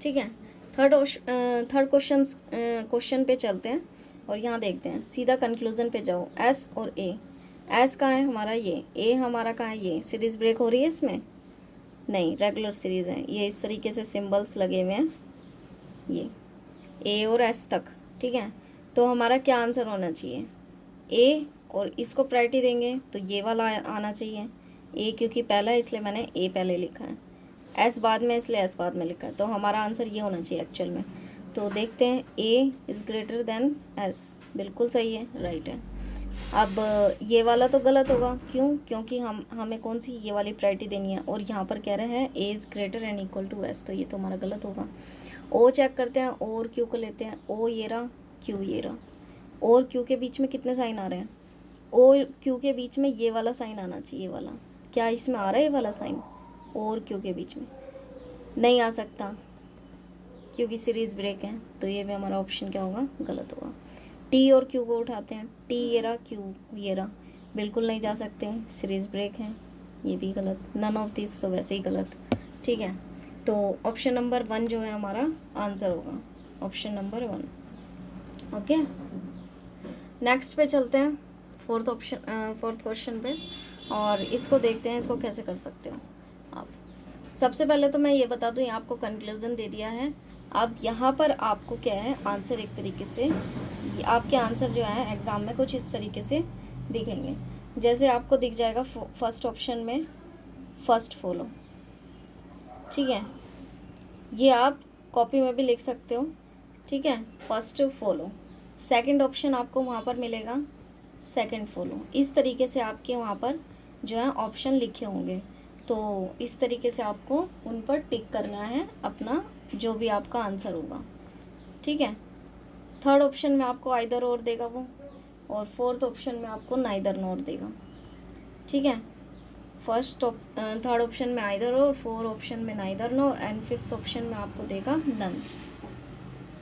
ठीक है। थर्ड क्वेश्चन पे चलते हैं और यहाँ देखते हैं। सीधा कंक्लूजन पे जाओ, एस और ए। एस कहाँ है हमारा, ये। ए हमारा कहाँ है, ये। सीरीज़ ब्रेक हो रही है इसमें, नहीं, रेगुलर सीरीज़ है। ये इस तरीके से सिंबल्स लगे हुए हैं, ये ए और एस तक, ठीक है। तो हमारा क्या आंसर होना चाहिए, ए, और इसको प्रायोरिटी देंगे तो ये वाला आना चाहिए। ए क्योंकि पहला है इसलिए मैंने ए पहले लिखा है, एस बाद में इसलिए एस बाद में लिखा है, तो हमारा आंसर ये होना चाहिए एक्चुअल में। तो देखते हैं, A is greater then S, बिल्कुल सही है, राइट है। अब ये वाला तो गलत होगा, क्यों, क्योंकि हमें कौन सी ये वाली प्रायोरिटी देनी है, और यहाँ पर कह रहे हैं A is greater and equal to S, तो ये तो हमारा गलत होगा। ओ चेक करते हैं, ओ और क्यू को लेते हैं। ओ ये रहा, क्यू, ये रहा। और क्यू के बीच में कितने साइन आ रहे हैं? और क्यू के बीच में ये वाला साइन आना चाहिए, ये वाला। क्या इसमें आ रहा है ये वाला साइन? और क्यू के बीच में नहीं आ सकता क्योंकि सीरीज़ ब्रेक है, तो ये भी हमारा ऑप्शन क्या होगा? गलत होगा। टी और क्यू को उठाते हैं, टी ये रहा, क्यू ये रहा, बिल्कुल नहीं जा सकते हैं, सीरीज़ ब्रेक है, ये भी गलत। नन ऑफ दिस तो वैसे ही गलत। ठीक है, तो ऑप्शन नंबर 1 जो है हमारा आंसर होगा, ऑप्शन नंबर 1। ओके, नेक्स्ट पे चलते हैं, फोर्थ क्वेश्चन पे, और इसको देखते हैं इसको कैसे कर सकते हो आप। सबसे पहले तो मैं ये बता दूँ, आपको कंक्लूजन दे दिया है। अब यहाँ पर आपको क्या है, आंसर एक तरीके से, आपके आंसर जो है एग्ज़ाम में कुछ इस तरीके से दिखेंगे। जैसे आपको दिख जाएगा फर्स्ट ऑप्शन में फर्स्ट फॉलो, ठीक है, ये आप कॉपी में भी लिख सकते हो। ठीक है, फर्स्ट फॉलो। सेकंड ऑप्शन आपको वहाँ पर मिलेगा सेकंड फॉलो। इस तरीके से आपके वहाँ पर जो है ऑप्शन लिखे होंगे, तो इस तरीके से आपको उन पर टिक करना है अपना जो भी आपका आंसर होगा। ठीक है, थर्ड ऑप्शन में आपको आइदर और देगा वो, और फोर्थ ऑप्शन में आपको नाइदर नॉर देगा। ठीक है, थर्ड ऑप्शन में आइदर और, फोर्थ ऑप्शन में neither nor, and fifth option में आपको देगा नन।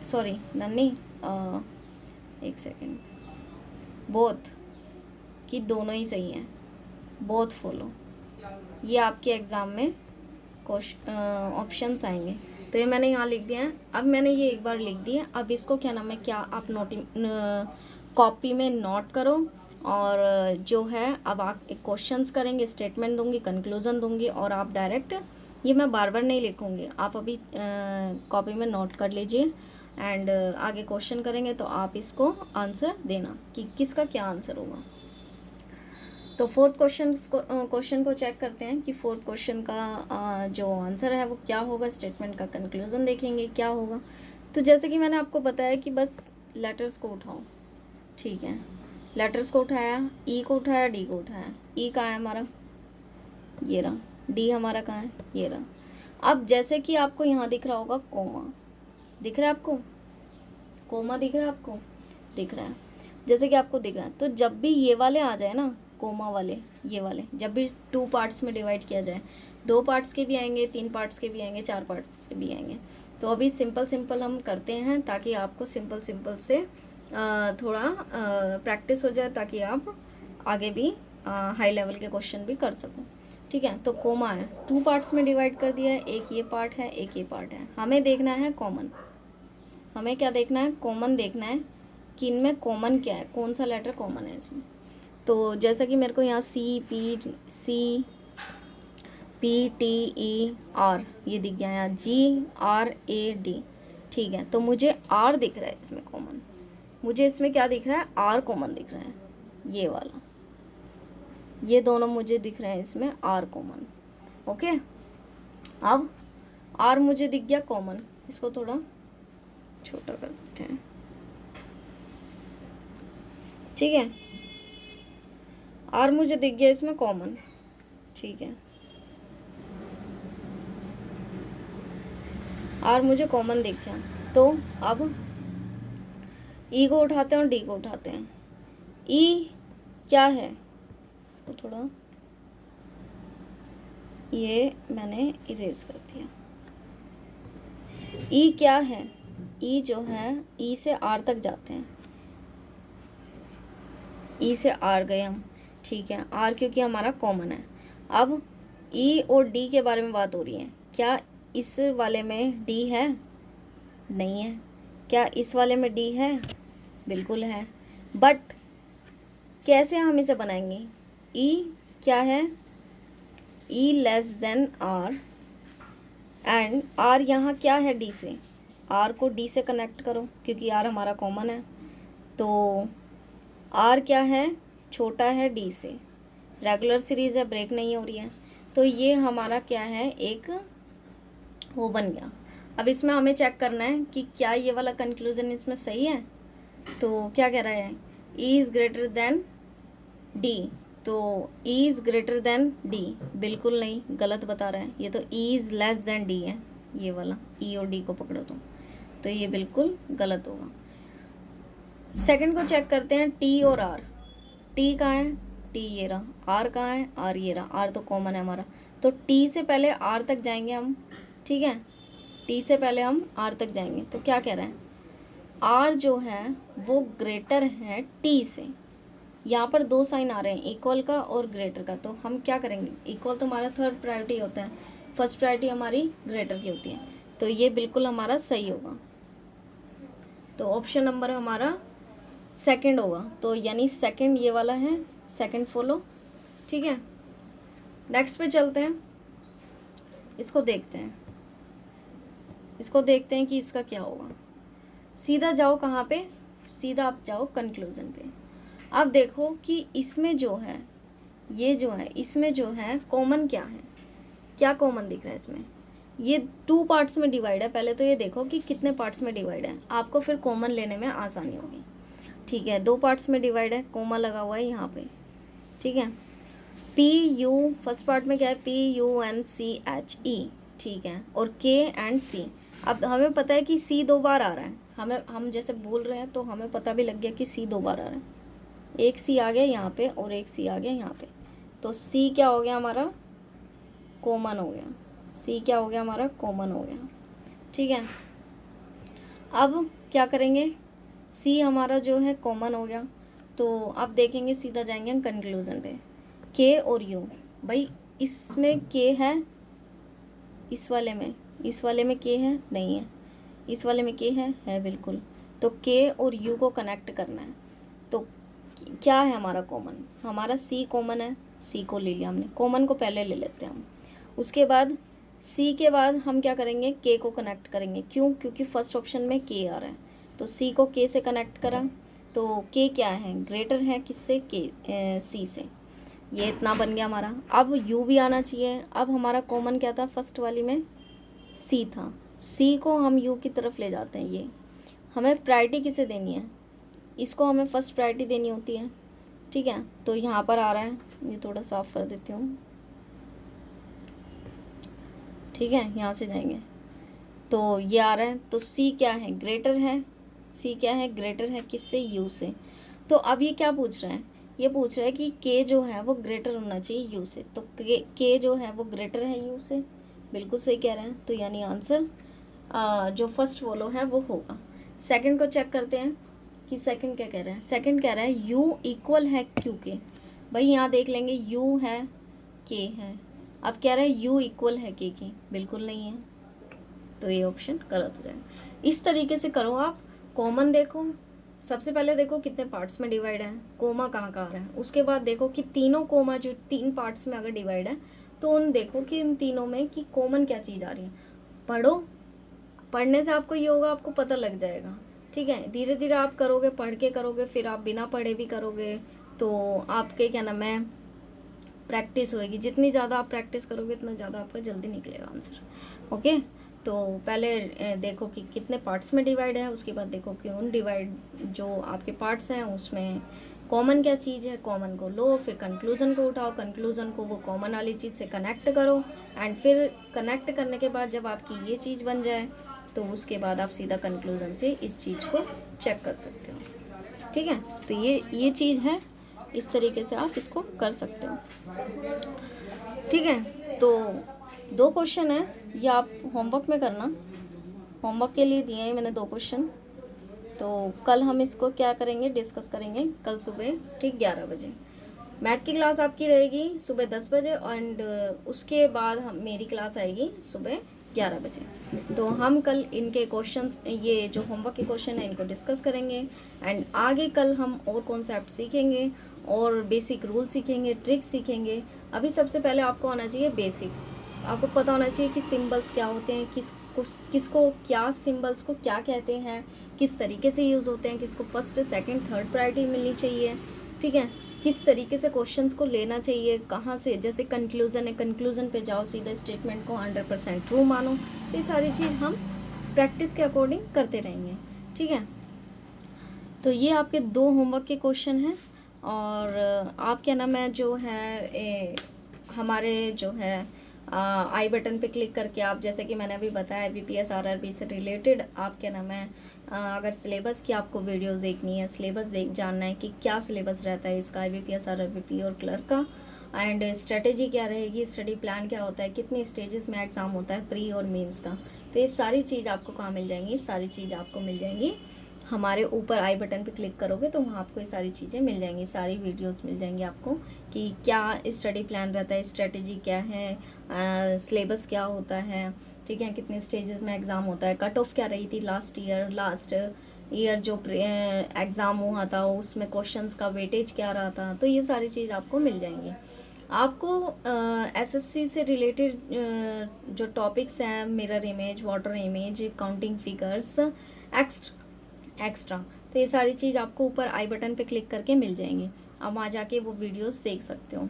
सॉरी, नन नहीं, एक सेकेंड, बोथ, कि दोनों ही सही हैं, बोथ फॉलो। ये आपके एग्ज़ाम में ऑप्शंस आएंगे। तो ये मैंने यहाँ लिख दिया है। अब मैंने ये एक बार लिख दिया, अब इसको क्या नाम है, क्या आप कॉपी में नोट करो, और जो है अब आप क्वेश्चंस करेंगे, स्टेटमेंट दूंगी, कंक्लूजन दूंगी, और आप डायरेक्ट, ये मैं बार बार नहीं लिखूंगी, आप अभी कॉपी में नोट कर लीजिए, एंड आगे क्वेश्चन करेंगे तो आप इसको आंसर देना कि किसका क्या आंसर होगा। तो फोर्थ क्वेश्चन को चेक करते हैं कि फोर्थ क्वेश्चन का जो आंसर है वो क्या होगा, स्टेटमेंट का कंक्लूजन देखेंगे क्या होगा। तो जैसे कि मैंने आपको बताया कि बस लेटर्स को उठाओ। ठीक है, लेटर्स को उठाया, ई को उठाया, डी को उठाया। ई कहाँ है हमारा? ये रहा। डी हमारा कहाँ है? ये रहा। अब जैसे कि आपको यहाँ दिख रहा होगा कोमा, दिख रहा है आपको? कोमा दिख रहा है आपको? दिख रहा है, जैसे कि आपको दिख रहा है। तो जब भी ये वाले आ जाए ना, कोमा वाले, ये वाले जब भी 2 पार्ट्स में डिवाइड किया जाए, 2 पार्ट्स के भी आएंगे, 3 पार्ट्स के भी आएंगे, 4 पार्ट्स के भी आएंगे। तो अभी सिंपल हम करते हैं ताकि आपको सिंपल से थोड़ा प्रैक्टिस हो जाए, ताकि आप आगे भी हाई लेवल के क्वेश्चन भी कर सको। ठीक है, तो कोमा है, 2 पार्ट्स में डिवाइड कर दिया है, एक ये पार्ट है, एक ये पार्ट है। हमें देखना है कॉमन, हमें क्या देखना है? कॉमन देखना है कि इनमें कॉमन क्या है, कौन सा लेटर कॉमन है इसमें। तो जैसा कि मेरे को यहाँ C P T E R ये दिख गया, यहाँ GRAD। ठीक है, तो मुझे आर दिख रहा है इसमें कॉमन, मुझे इसमें क्या दिख रहा है? आर कॉमन दिख रहा है, ये वाला, ये दोनों मुझे दिख रहे हैं इसमें आर कॉमन। ओके, अब आर मुझे दिख गया कॉमन, इसको थोड़ा छोटा कर देते हैं। ठीक है, आर मुझे दिख गया इसमें कॉमन। ठीक है, आर मुझे कॉमन दिख गया। तो अब ई को उठाते हैं और डी को उठाते हैं। ई क्या है? इसको थोड़ा, ये मैंने इरेज कर दिया। ई क्या है? ई जो है, ई से आर तक जाते हैं, ई से आर गए हम। ठीक है, आर क्योंकि हमारा कॉमन है। अब ई और डी के बारे में बात हो रही है, क्या इस वाले में डी है? नहीं है। क्या इस वाले में डी है? बिल्कुल है। बट कैसे हम इसे बनाएंगे? ई क्या है? E less than R, and R यहाँ क्या है? डी से। आर को डी से कनेक्ट करो क्योंकि आर हमारा कॉमन है। तो आर क्या है? छोटा है डी से, रेगुलर सीरीज़ है, ब्रेक नहीं हो रही है। तो ये हमारा क्या है? एक वो बन गया। अब इसमें हमें चेक करना है कि क्या ये वाला कंक्लूजन इसमें सही है। तो क्या कह रहा है? E is greater then D, तो E is greater then D, बिल्कुल नहीं, गलत बता रहा है। ये तो E is less than D है, ये वाला ई और डी को पकड़ो तो ये बिल्कुल गलत होगा। सेकंड को चेक करते हैं, टी और आर। टी कहाँ है, टी ये रहा, आर कहाँ है, आर ये रहा, आर तो कॉमन है हमारा, तो टी से पहले आर तक जाएंगे हम, ठीक है, टी से पहले हम आर तक जाएंगे। तो क्या कह रहे हैं, आर जो है वो ग्रेटर है टी से। यहाँ पर दो साइन आ रहे हैं, इक्वल का और ग्रेटर का, तो हम क्या करेंगे, इक्वल तो हमारा थर्ड प्रायोरिटी होता है, फर्स्ट प्रायोरिटी हमारी ग्रेटर की होती है, तो ये बिल्कुल हमारा सही होगा। तो ऑप्शन नंबर हमारा सेकंड होगा, तो यानी सेकंड ये वाला है, सेकंड फॉलो, ठीक है। नेक्स्ट पे चलते हैं, इसको देखते हैं, इसको देखते हैं कि इसका क्या होगा। सीधा जाओ कहाँ पे, सीधा आप जाओ कंक्लूजन पे। अब देखो कि इसमें जो है, ये जो है, इसमें जो है कॉमन क्या है, क्या कॉमन दिख रहा है इसमें, ये 2 पार्ट्स में डिवाइड है। पहले तो ये देखो कि कितने पार्ट्स में डिवाइड है, आपको फिर कॉमन लेने में आसानी होगी, ठीक है। 2 पार्ट्स में डिवाइड है, कोमा लगा हुआ है यहाँ पे, ठीक है। पी यू, फर्स्ट पार्ट में क्या है, PUNCHE, ठीक है, और K एंड C। अब हमें पता है कि C 2 बार आ रहा है, हम जैसे बोल रहे हैं तो हमें पता भी लग गया कि C 2 बार आ रहा है, एक C आ गया यहाँ पे और एक C आ गया यहाँ पे, तो C क्या हो गया हमारा, कॉमन हो गया, C क्या हो गया हमारा, कॉमन हो गया, ठीक है। अब क्या करेंगे, C हमारा जो है कॉमन हो गया, तो अब देखेंगे, सीधा जाएंगे हम कंक्लूजन पे। K और U, भाई इसमें K है, इस वाले में K है, नहीं है, इस वाले में K है बिल्कुल, तो K और U को कनेक्ट करना है, तो क्या है हमारा कॉमन, हमारा C कॉमन है, C को ले लिया हमने, कॉमन को पहले ले लेते हैं हम। उसके बाद C के बाद हम क्या करेंगे, K को कनेक्ट करेंगे, क्यों, क्योंकि फर्स्ट ऑप्शन में K आ रहा है, तो C को K से कनेक्ट करा, तो K क्या है, ग्रेटर है किससे, C से, ये इतना बन गया हमारा। अब U भी आना चाहिए, अब हमारा कॉमन क्या था, फर्स्ट वाली में C था, C को हम U की तरफ ले जाते हैं, ये हमें प्रायोरिटी किसे देनी है, इसको हमें फर्स्ट प्रायोरिटी देनी होती है, ठीक है। तो यहाँ पर आ रहा है, ये थोड़ा साफ कर देती हूँ, ठीक है, यहाँ से जाएंगे तो ये आ रहा है, तो C क्या है, ग्रेटर है, C क्या है, ग्रेटर है किससे, U से। तो अब ये क्या पूछ रहा है, ये पूछ रहा है कि K जो है वो ग्रेटर होना चाहिए U से, तो K जो है वो ग्रेटर है U से, बिल्कुल सही कह रहे हैं, तो यानी आंसर जो फर्स्ट फॉलो है वो होगा। सेकंड को चेक करते हैं कि सेकंड क्या कह रहा है, सेकंड कह रहा है U इक्वल है Q के, भाई यहाँ देख लेंगे U है, K है, अब कह रहा है U इक्वल है K की, बिल्कुल नहीं है, तो ये ऑप्शन गलत हो जाएगा। इस तरीके से करो आप, कॉमन देखो, सबसे पहले देखो कितने पार्ट्स में डिवाइड है, कोमा कहाँ कहाँ आ रहा है, उसके बाद देखो कि तीनों कोमा जो 3 पार्ट्स में अगर डिवाइड है तो उन देखो कि इन तीनों में कि कॉमन क्या चीज़ आ रही है, पढ़ो, पढ़ने से आपको ये होगा, आपको पता लग जाएगा, ठीक है। धीरे धीरे आप करोगे, पढ़ के करोगे, फिर आप बिना पढ़े भी करोगे, तो आपके क्या नाम है, प्रैक्टिस होएगी, जितनी ज़्यादा आप प्रैक्टिस करोगे उतना ज़्यादा आपका जल्दी निकलेगा आंसर, ओके। तो पहले देखो कि कितने पार्ट्स में डिवाइड है, उसके बाद देखो कि उन डिवाइड जो आपके पार्ट्स हैं उसमें कॉमन क्या चीज़ है, कॉमन को लो, फिर कंक्लूजन को उठाओ, कंक्लूजन को वो कॉमन वाली चीज़ से कनेक्ट करो, एंड फिर कनेक्ट करने के बाद जब आपकी ये चीज़ बन जाए तो उसके बाद आप सीधा कंक्लूजन से इस चीज़ को चेक कर सकते हो, ठीक है। तो ये चीज़ है, इस तरीके से आप इसको कर सकते हो, ठीक है। तो 2 क्वेश्चन है, ये आप होमवर्क में करना, होमवर्क के लिए दिए हैं मैंने 2 क्वेश्चन, तो कल हम इसको क्या करेंगे, डिस्कस करेंगे कल सुबह, ठीक 11 बजे। मैथ की क्लास आपकी रहेगी सुबह 10 बजे, एंड उसके बाद मेरी क्लास आएगी सुबह 11 बजे। तो हम कल इनके क्वेश्चंस, ये जो होमवर्क के क्वेश्चन है इनको डिस्कस करेंगे, एंड आगे कल हम और कॉन्सेप्ट सीखेंगे और बेसिक रूल सीखेंगे, ट्रिक सीखेंगे। अभी सबसे पहले आपको आना चाहिए बेसिक, आपको पता होना चाहिए कि सिंबल्स क्या होते हैं, किसको क्या, सिंबल्स को क्या कहते हैं, किस तरीके से यूज़ होते हैं, किसको फर्स्ट सेकंड थर्ड प्रायोरिटी मिलनी चाहिए, ठीक है, किस तरीके से क्वेश्चंस को लेना चाहिए, कहाँ से, जैसे कंक्लूजन है, कंक्लूजन पे जाओ, सीधा स्टेटमेंट को 100% ट्रू मानो, ये सारी चीज़ हम प्रैक्टिस के अकॉर्डिंग करते रहेंगे, ठीक है। तो ये आपके 2 होमवर्क के क्वेश्चन हैं, और आप क्या नाम है जो है हमारे जो है आई बटन पे क्लिक करके आप, जैसे कि मैंने अभी बताया, IBPS RRB से रिलेटेड आप क्या नाम है, अगर सिलेबस की आपको वीडियोस देखनी है, सिलेबस जानना है कि क्या सिलेबस रहता है इसका IBPS RRB और क्लर्क का, एंड स्ट्रेटेजी क्या रहेगी, स्टडी प्लान क्या होता है, कितनी स्टेजेस में एग्ज़ाम होता है प्री और मेंस का, तो ये सारी चीज़ आपको कहाँ मिल जाएंगी, सारी चीज़ आपको मिल जाएंगी हमारे ऊपर आई बटन पे क्लिक करोगे तो वहाँ आपको ये सारी चीज़ें मिल जाएंगी, सारी वीडियोस मिल जाएंगी आपको कि क्या स्टडी प्लान रहता है, स्ट्रेटेजी क्या है, सिलेबस क्या होता है, ठीक है, कितने स्टेजेस में एग्ज़ाम होता है, कट ऑफ क्या रही थी लास्ट ईयर जो एग्ज़ाम हुआ था उसमें क्वेश्चंस का वेटेज क्या रहा था, तो ये सारी चीज़ आपको मिल जाएंगी। आपको SSC से रिलेटेड जो टॉपिक्स हैं, mirror image, water image, counting figures, extra, तो ये सारी चीज़ आपको ऊपर आई बटन पे क्लिक करके मिल जाएंगी। आप वहाँ जाके वो वीडियोस देख सकते हो।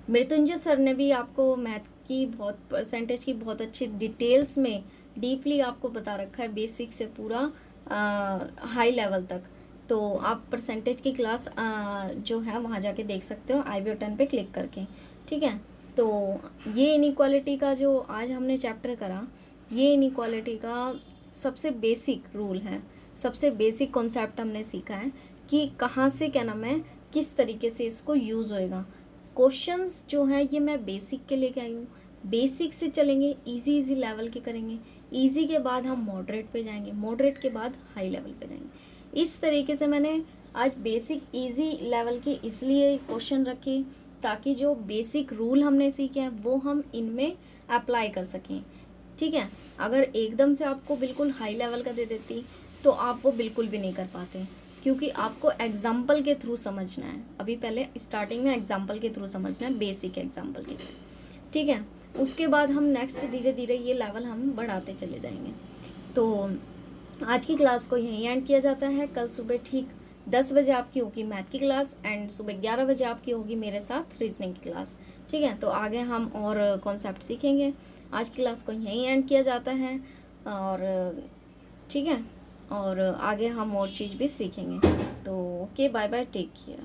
मृत्युंजय सर ने भी आपको मैथ की परसेंटेज की बहुत अच्छी डिटेल्स में डीपली आपको बता रखा है, बेसिक से पूरा हाई लेवल तक। तो आप परसेंटेज की क्लास जो है वहाँ जाके देख सकते हो आई बटन पे क्लिक करके, ठीक है। तो ये इनइक्वालिटी का जो आज हमने चैप्टर करा, ये इनइक्वालिटी का सबसे बेसिक रूल है, सबसे बेसिक कॉन्सेप्ट हमने सीखा है कि कहाँ से क्या नाम है, किस तरीके से इसको यूज़ होएगा। क्वेश्चंस जो है ये मैं बेसिक के लेके आई हूँ, बेसिक से चलेंगे, इजी लेवल के करेंगे, इजी के बाद हम मॉडरेट पे जाएंगे, मॉडरेट के बाद हाई लेवल पे जाएंगे। इस तरीके से मैंने आज बेसिक इजी लेवल के इसलिए क्वेश्चन रखे ताकि जो बेसिक रूल हमने सीखे हैं वो हम इनमें अप्लाई कर सकें, ठीक है। अगर एकदम से आपको बिल्कुल हाई लेवल का दे देती तो आप वो बिल्कुल भी नहीं कर पाते, क्योंकि आपको एग्जाम्पल के थ्रू समझना है। अभी पहले स्टार्टिंग में एग्जाम्पल के थ्रू समझना है, बेसिक एग्जाम्पल के थ्रू, ठीक है। उसके बाद हम नेक्स्ट धीरे धीरे ये लेवल हम बढ़ाते चले जाएंगे। तो आज की क्लास को यहीं एंड किया जाता है। कल सुबह ठीक 10 बजे आपकी होगी मैथ की क्लास एंड सुबह 11 बजे आपकी होगी मेरे साथ रीजनिंग की क्लास, ठीक है। तो आगे हम और कॉन्सेप्ट सीखेंगे। आज की क्लास को यहीं एंड किया जाता है और ठीक है, और आगे हम और चीज़ भी सीखेंगे। तो okay, bye bye, take care.